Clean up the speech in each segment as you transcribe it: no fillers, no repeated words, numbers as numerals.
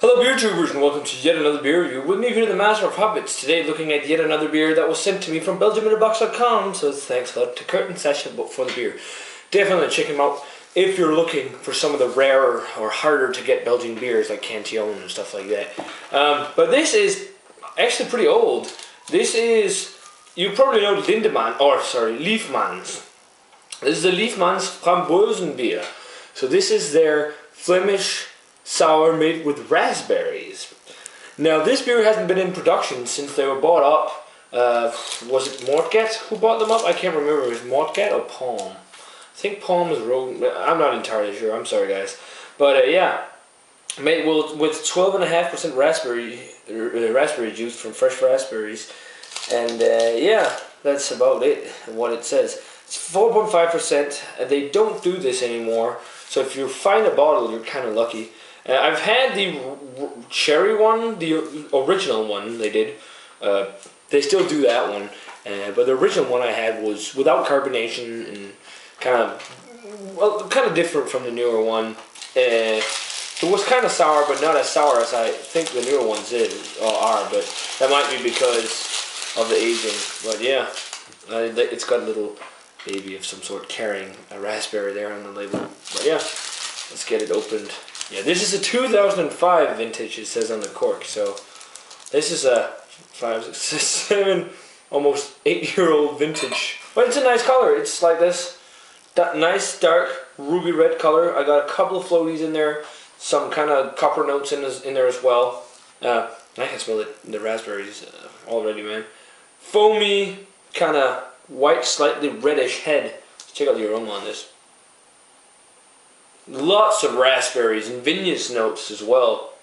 Hello beer tubers and welcome to yet another beer review. With me here, the Master of Hobbits, today looking at yet another beer that was sent to me from BelgiumInAbox.com. So thanks a lot to Kurt and Sasha for the beer. Definitely check them out if you're looking for some of the rarer or harder to get Belgian beers like Cantillon and stuff like that. But this is actually pretty old. This is, you probably know Liefmans. This is the Liefmans Frambozenbier. So this is their Flemish sour made with raspberries. Now this beer hasn't been in production since they were bought up. Was it Moortgat who bought them up? I can't remember. It was Moortgat or Palm. I think Palm was Rogan. I'm not entirely sure. I'm sorry guys. But yeah, made with 12.5% raspberry juice from fresh raspberries. And yeah, that's about it, what it says. It's 4.5%. They don't do this anymore. So if you find a bottle, you're kind of lucky. I've had the cherry one, the original one they did. They still do that one. But the original one I had was without carbonation and kind of different from the newer one. It was kind of sour, but not as sour as I think the newer ones are. But that might be because of the aging. But yeah, it's got a little baby of some sort carrying a raspberry there on the label. But yeah, let's get it opened. Yeah, this is a 2005 vintage, it says on the cork. So this is a 5, 6, 7, almost 8-year-old vintage. But it's a nice color. It's like this nice dark ruby red color. I got a couple of floaties in there, some kind of copper notes in there as well. I can smell it, the raspberries already, man. Foamy, kind of white, slightly reddish head. Let's check out the aroma on this. Lots of raspberries and vinous notes as well.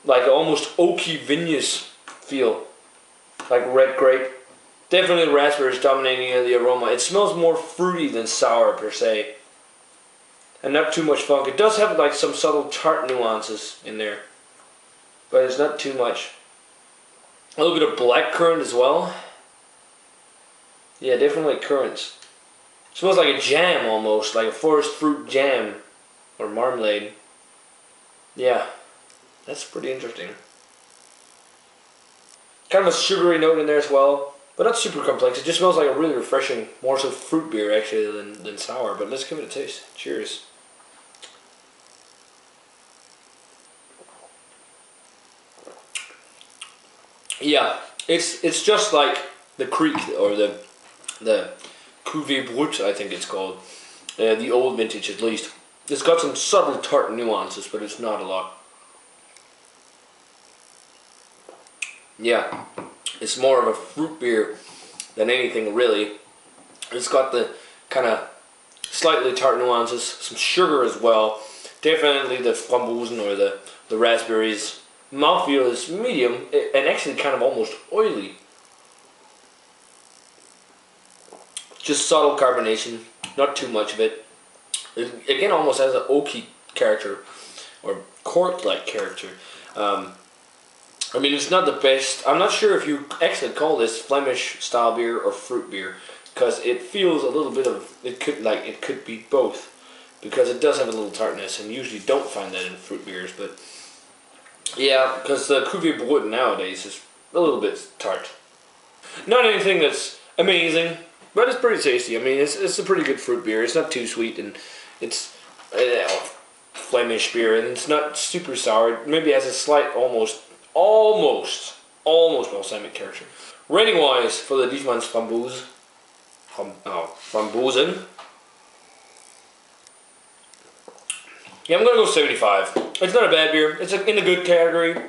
Like almost oaky vinous feel. Like red grape. Definitely the raspberries dominating the aroma. It smells more fruity than sour per se. And not too much funk. It does have like some subtle tart nuances in there. But it's not too much. A little bit of blackcurrant as well. Yeah, definitely currants. It smells like a jam almost, like a forest fruit jam or marmalade. Yeah, that's pretty interesting. Kind of a sugary note in there as well, but not super complex. It just smells like a really refreshing, more so fruit beer actually than sour. But let's give it a taste. Cheers. Yeah, it's just like the Creek or the Brewed, I think it's called. The old vintage at least. It's got some subtle tart nuances, but it's not a lot. Yeah, it's more of a fruit beer than anything really. It's got the kind of slightly tart nuances, some sugar as well. Definitely the frambozen or the raspberries. Mouthfeel is medium and actually kind of almost oily. Just subtle carbonation, not too much of it. It again almost has an oaky character, or cork-like character. I mean, it's not the best. I'm not sure if you actually call this Flemish style beer or fruit beer, because it feels a little bit of, it could be both, because it does have a little tartness, and you usually don't find that in fruit beers. But yeah, because the Brewed nowadays is a little bit tart. Not anything that's amazing, but it's pretty tasty. I mean, it's a pretty good fruit beer. It's not too sweet, and it's Flemish beer, and it's not super sour. It maybe has a slight, almost balsamic character. Rating wise for the Liefmans Frambozen. Yeah, I'm gonna go 75. It's not a bad beer. It's in a good category.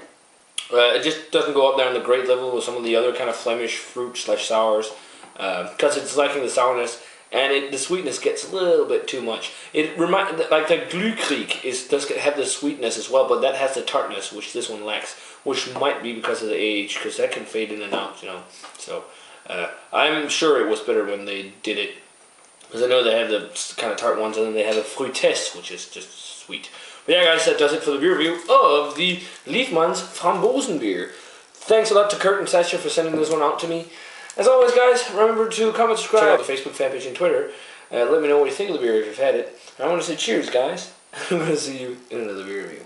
It just doesn't go up there on the great level with some of the other kind of Flemish fruit / sours. Because it's lacking the sourness, and the sweetness gets a little bit too much. It like the Glühkrieg does have the sweetness as well, but that has the tartness, which this one lacks, which might be because of the age, because that can fade in and out, you know. So I'm sure it was better when they did it, because I know they have the kind of tart ones, and then they have a fruitesse, which is just sweet. But yeah, guys, that does it for the beer review of the Liefmans Frambozenbier. Thanks a lot to Kurt and Sasha for sending this one out to me. As always, guys, remember to comment, subscribe, check out the Facebook fan page and Twitter. Let me know what you think of the beer if you've had it. I want to say cheers, guys. I'm going to see you in another beer review.